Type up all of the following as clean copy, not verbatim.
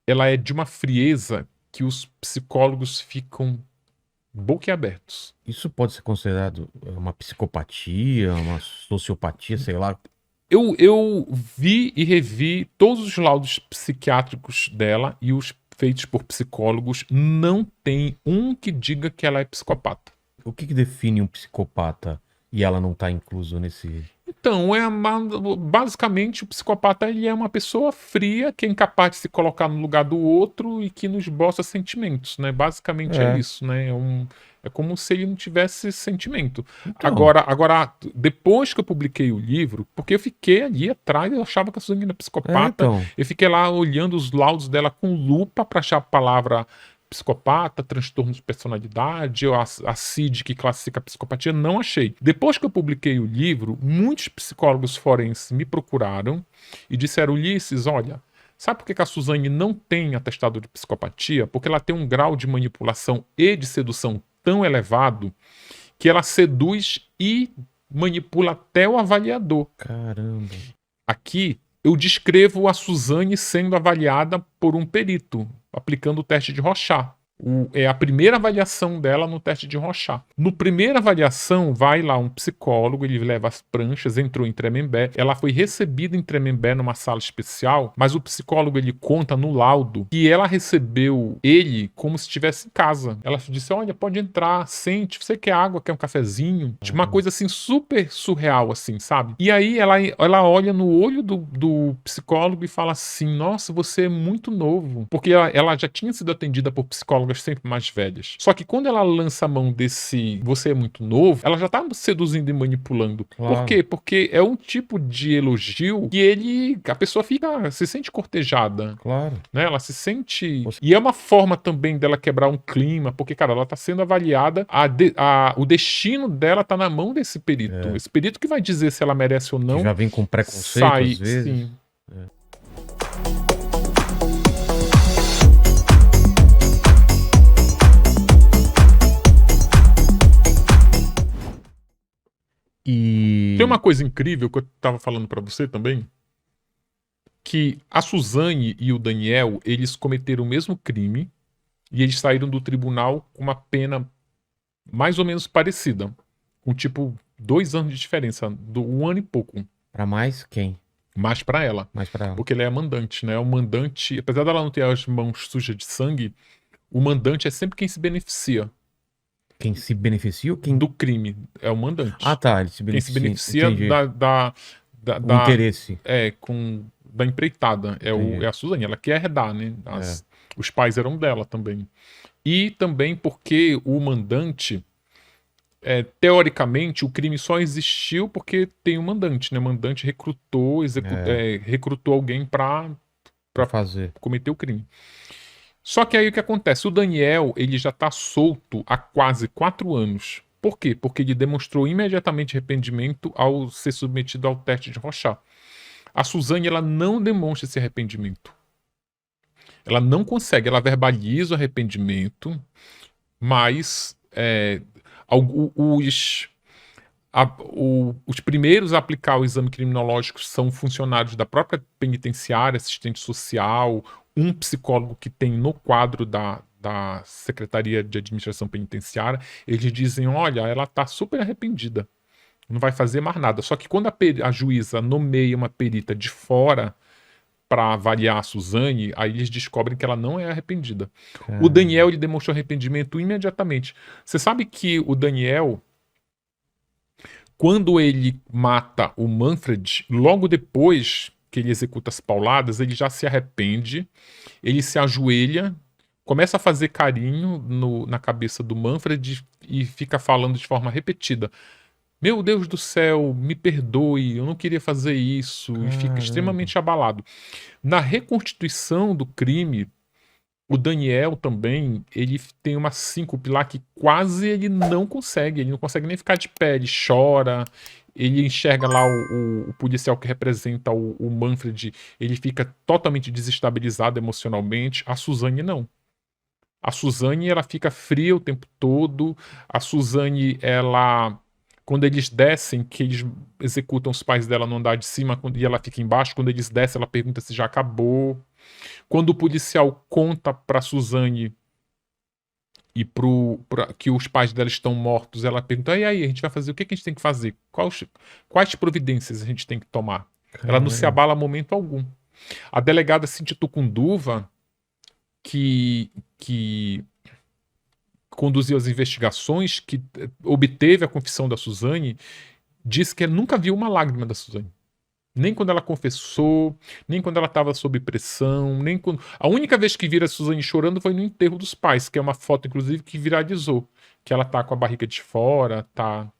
ela é de uma frieza que os psicólogos ficam boquiabertos. Isso pode ser considerado uma psicopatia, uma sociopatia, sei lá. Eu vi e revi todos os laudos psiquiátricos dela e os feitos por psicólogos. Não tem um que diga que ela é psicopata. O que define um psicopata e ela não tá incluso nesse... Então, basicamente o psicopata ele é uma pessoa fria que é incapaz de se colocar no lugar do outro e que nos esboça sentimentos, né? Basicamente é É, isso, né? É como se ele não tivesse sentimento. então, Agora, depois que eu publiquei o livro, porque eu fiquei ali atrás, eu achava que a Suzane era psicopata, então. eu fiquei lá olhando os laudos dela com lupa para achar a palavra psicopata, transtorno de personalidade, ou a CID que classifica a psicopatia, não achei. Depois que eu publiquei o livro, muitos psicólogos forenses me procuraram e disseram: Ulisses, olha, sabe por que a Suzane não tem atestado de psicopatia? Porque ela tem um grau de manipulação e de sedução tão elevado que ela seduz e manipula até o avaliador. Caramba. Aqui eu descrevo a Suzane sendo avaliada por um perito, aplicando o teste de Rorschach. É a primeira avaliação dela no teste de Rorschach. No primeira avaliação, vai lá um psicólogo, ele leva as pranchas, entrou em Tremembé. Ela foi recebida em Tremembé numa sala especial, mas o psicólogo ele conta no laudo que ela recebeu ele como se estivesse em casa. Ela disse: olha, pode entrar, sente, você quer água, quer um cafezinho? Tipo, uma coisa assim super surreal, assim, sabe? E aí ela olha no olho do psicólogo e fala assim: nossa, você é muito novo. Porque ela já tinha sido atendida por psicólogas sempre mais velhas. Só que quando ela lança a mão desse você é muito novo, ela já tá seduzindo e manipulando. Por Claro, quê? Porque é um tipo de elogio que a pessoa se sente cortejada, claro. né? Ela se sente. Você- E é uma forma também dela quebrar um clima, porque, cara, ela tá sendo avaliada, o destino dela tá na mão desse perito. é, Esse perito que vai dizer se ela merece ou que não já vem com preconceito às sai, vezes. sim. É. Tem uma E coisa incrível que eu tava falando pra você também, que a Suzane e o Daniel, eles cometeram o mesmo crime e eles saíram do tribunal com uma pena mais ou menos parecida, com tipo 2 anos de diferença, do 1 ano e pouco. para mais quem? Mais pra ela. Mais para ela. Porque ele é mandante, né? O mandante, apesar dela não ter as mãos sujas de sangue, o mandante é sempre quem se beneficia Quem se beneficia ou quem... do crime. É o Ah, mandante. tá, ele se Quem se beneficia. beneficia Entendi. da, O da- interesse. da empreitada Entendi. é a Suzane. Ela quer herdar, né? É. Os pais eram dela também. E também porque o mandante, teoricamente, o crime só existiu porque tem um mandante, né? O mandante É, recrutou alguém pra para fazer. cometer o crime. Só que aí o que acontece? O Daniel, ele já tá solto há quase 4 anos. Por quê? Porque ele demonstrou imediatamente arrependimento ao ser submetido ao teste de Rorschach. A Suzane, ela não demonstra esse arrependimento. Ela não consegue, ela verbaliza o arrependimento, mas os, os primeiros a aplicar o exame criminológico são funcionários da própria penitenciária, assistente social, um psicólogo que tem no quadro da Secretaria de Administração Penitenciária. Eles dizem: olha, ela está super arrependida, não vai fazer mais nada. Só que quando a juíza nomeia uma perita de fora para avaliar a Suzane, aí eles descobrem que ela não é arrependida. O Cara, Daniel, ele demonstrou arrependimento imediatamente. Você sabe que o Daniel, quando ele mata o Manfred, logo depois que ele executa as pauladas, ele já se arrepende, ele se ajoelha, começa a fazer carinho na cabeça do Manfred e fica falando de forma repetida: meu Deus do céu, me perdoe, eu não queria fazer isso, e fica caramba. extremamente abalado. Na reconstituição do crime, o Daniel também, ele tem uma síncope lá que quase ele não consegue nem ficar de pé, ele chora, ele enxerga lá o policial que representa o Manfred, ele fica totalmente desestabilizado emocionalmente. A Suzane não. A Suzane, ela fica fria o tempo todo. A Suzane, ela, quando eles descem, que eles executam os pais dela no andar de cima, e ela fica embaixo, quando eles descem, ela pergunta se já acabou. Quando o policial conta pra Suzane e que os pais dela estão mortos, ela pergunta: e aí, a gente vai fazer o que a gente tem que fazer? Quais providências a gente tem que tomar? Ela não se Caramba. abala a momento algum. A delegada Cintia Tucunduva, que conduziu as investigações, que obteve a confissão da Suzane, disse que ele nunca viu uma lágrima da Suzane. Nem quando ela confessou, nem quando ela estava sob pressão, nem quando. A única vez que vira a Suzane chorando foi no enterro dos pais, que é uma foto, inclusive, que viralizou. Que ela tá com a barriga de fora, tá.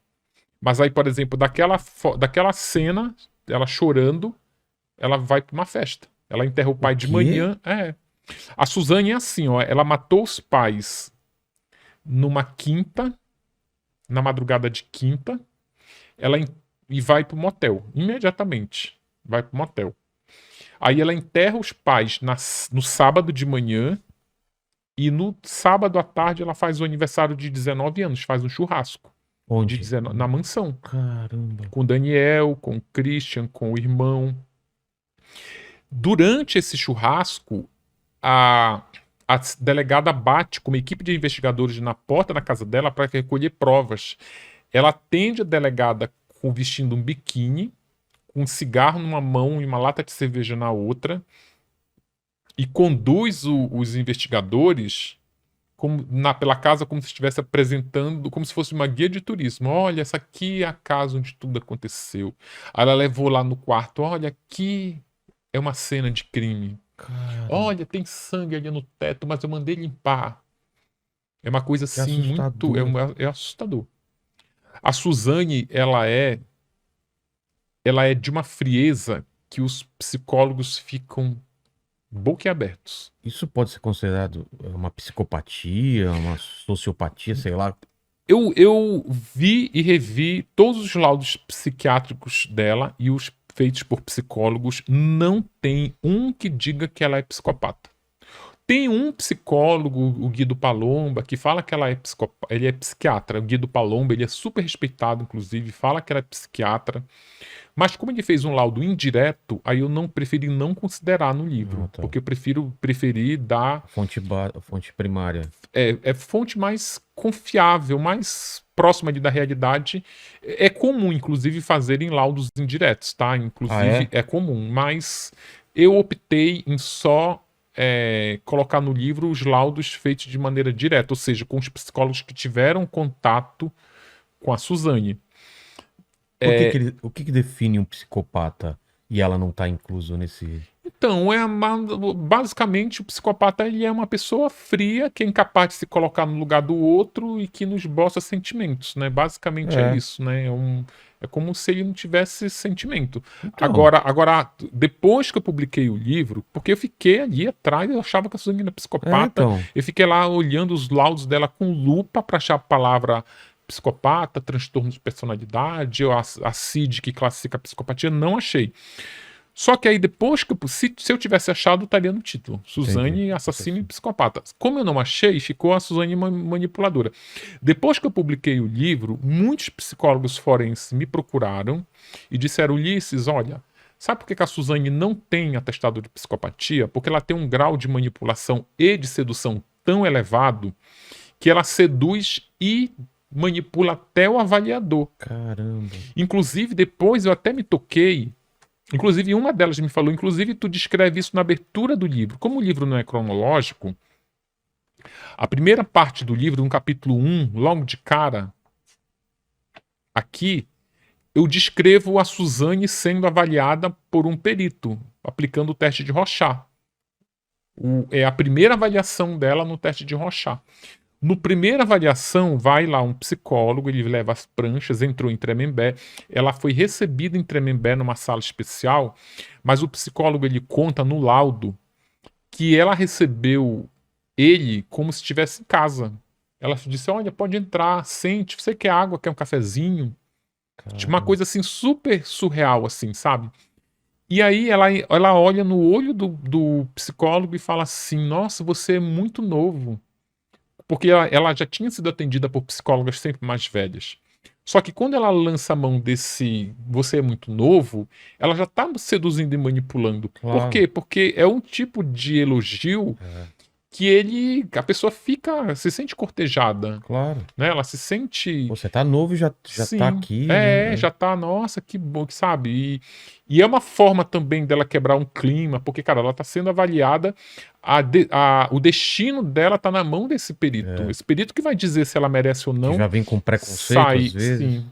Mas aí, por exemplo, daquela cena, ela chorando, ela vai pra uma festa. Ela enterra o pai de quê? manhã. A Suzane é assim, ó. Ela matou os pais numa quinta, na madrugada de quinta. E vai pro motel, imediatamente. Vai pro motel. Aí ela enterra os pais no sábado de manhã. E no sábado à tarde ela faz o aniversário de 19 anos, faz um churrasco. Onde? Na mansão. Caramba. Com o Daniel, com o Christian, com o irmão. Durante esse churrasco, a delegada bate com uma equipe de investigadores na porta da casa dela para recolher provas. Ela atende a delegada vestindo um biquíni, com um cigarro numa mão e uma lata de cerveja na outra, e conduz os investigadores pela casa como se estivesse apresentando, como se fosse uma guia de turismo. Olha, essa aqui é a casa onde tudo aconteceu. Aí ela levou lá no quarto. Olha, aqui é uma cena de crime. Caramba. Olha, tem sangue ali no teto, mas eu mandei limpar. É uma coisa Que assim muito. assustador. É assustador. A Suzane, ela é de uma frieza que os psicólogos ficam boquiabertos. Isso pode ser considerado uma psicopatia, uma sociopatia, sei lá. Eu vi e revi todos os laudos psiquiátricos dela e os feitos por psicólogos. Não tem um que diga que ela é psicopata. Tem um psicólogo, o Guido Palomba, que fala que ele é psiquiatra. O Guido Palomba, ele é super respeitado, inclusive, fala que ela é psiquiatra. Mas como ele fez um laudo indireto, aí eu preferi não considerar no livro. Tá. Porque eu preferi dar Fonte primária. fonte mais confiável, mais próxima da realidade. É comum, inclusive, fazerem laudos indiretos, tá? Inclusive, é comum. Mas eu optei em só colocar no livro os laudos feitos de maneira direta, ou seja, com os psicólogos que tiveram contato com a Suzane. O que define um psicopata e ela não tá incluso nesse... Então, basicamente o psicopata ele é uma pessoa fria que é incapaz de se colocar no lugar do outro e que não esboça sentimentos, né? Basicamente é isso, né? É como se ele não tivesse sentimento. Então. Agora, depois que eu publiquei o livro, porque eu fiquei ali atrás, eu achava que a Suzane era psicopata, eu fiquei lá olhando os laudos dela com lupa para achar a palavra psicopata, transtorno de personalidade, ou a CID que classifica a psicopatia, não achei. Só que aí depois que se eu tivesse achado, estaria no título. Suzane, assassina e psicopata. Como eu não achei, ficou a Suzane manipuladora. Depois que eu publiquei o livro, muitos psicólogos forenses me procuraram e disseram: Ulisses, olha, sabe por que a Suzane não tem atestado de psicopatia? Porque ela tem um grau de manipulação e de sedução tão elevado que ela seduz e manipula até o avaliador. Caramba. Inclusive, depois eu até me toquei. Inclusive, uma delas me falou, inclusive, tu descreve isso na abertura do livro. Como o livro não é cronológico, a primeira parte do livro, no capítulo 1, logo de cara, aqui, eu descrevo a Suzane sendo avaliada por um perito, aplicando o teste de Rorschach. É a primeira avaliação dela no teste de Rorschach. No primeira avaliação, vai lá um psicólogo, ele leva as pranchas, entrou em Tremembé, ela foi recebida em Tremembé numa sala especial, mas o psicólogo ele conta no laudo que ela recebeu ele como se estivesse em casa. Ela disse: olha, pode entrar, sente, você quer água, quer um cafezinho? Tipo, uma coisa assim super surreal, assim, sabe? E aí ela olha no olho do psicólogo e fala assim: nossa, você é muito novo. Porque ela já tinha sido atendida por psicólogas sempre mais velhas. Só que quando ela lança a mão desse você é muito novo, ela já tá seduzindo e manipulando. Por Claro. quê? Porque é um tipo de elogio que a pessoa se sente cortejada, Claro. né? Ela se sente... Você tá novo e já Sim, tá aqui, né? já tá, nossa, que bom, sabe? E é uma forma também dela quebrar um clima, porque, cara, ela tá sendo avaliada, o destino dela tá na mão desse perito. Esse perito que vai dizer se ela merece ou não. Que já vem com preconceito, às vezes. Sim.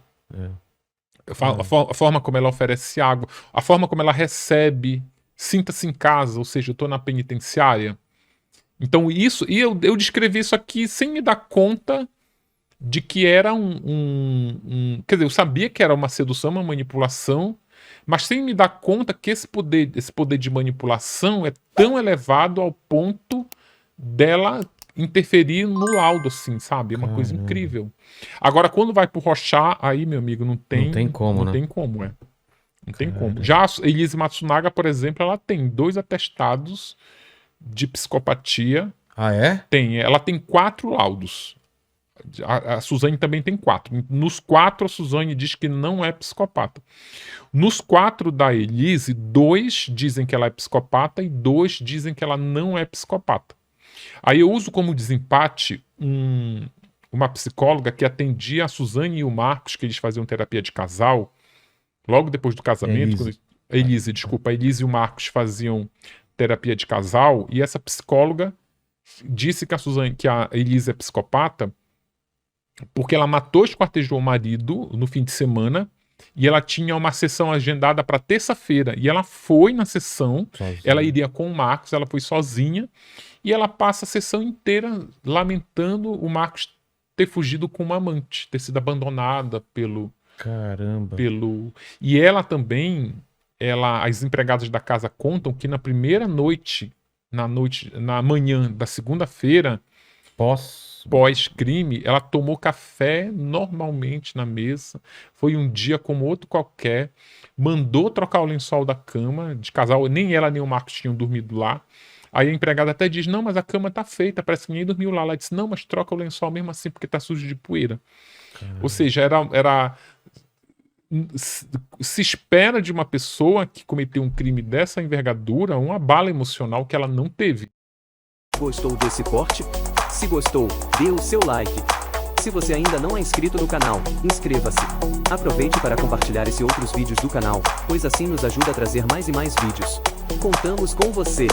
A forma como ela oferece água, a forma como ela recebe, sinta-se em casa, ou seja, eu tô na penitenciária. Então isso, e eu descrevi isso aqui sem me dar conta de que era quer dizer, eu sabia que era uma sedução, uma manipulação, mas sem me dar conta que esse poder de manipulação é tão elevado ao ponto dela interferir no laudo, assim, sabe? É uma coisa incrível. Agora, quando vai pro Rorschach, aí, meu amigo, não tem como, Não tem como. Já a Elise Matsunaga, por exemplo, ela tem 2 atestados de psicopatia. Ah, é? Tem. Ela tem 4 laudos. A Suzane também tem 4. Nos 4, a Suzane diz que não é psicopata. Nos 4 da Elise, 2 dizem que ela é psicopata e 2 dizem que ela não é psicopata. Aí eu uso como desempate uma psicóloga que atendia a Suzane e o Marcos, que eles faziam terapia de casal, logo depois do casamento. A Elise e o Marcos faziam terapia de casal, e essa psicóloga disse que a Elise é psicopata porque ela matou e esquartejou o marido no fim de semana, e ela tinha uma sessão agendada para terça-feira, e ela foi na sessão, ela iria com o Marcos, ela foi sozinha, e ela passa a sessão inteira lamentando o Marcos ter fugido com uma amante, ter sido abandonada pelo... Caramba. E ela também, as empregadas da casa contam que na primeira noite, na manhã da segunda-feira, pós-crime, ela tomou café normalmente na mesa, foi um dia como outro qualquer, mandou trocar o lençol da cama de casal, nem ela nem o Marcos tinham dormido lá. Aí a empregada até diz, não, mas a cama tá feita, parece que ninguém dormiu lá. Ela disse, não, mas troca o lençol mesmo assim, porque tá sujo de poeira. Ou seja, se espera de uma pessoa que cometeu um crime dessa envergadura uma bala emocional que ela não teve. Gostou desse corte? Se gostou, dê o seu like. Se você ainda não é inscrito no canal, inscreva-se. Aproveite para compartilhar esse e outros vídeos do canal, pois assim nos ajuda a trazer mais e mais vídeos. Contamos com você!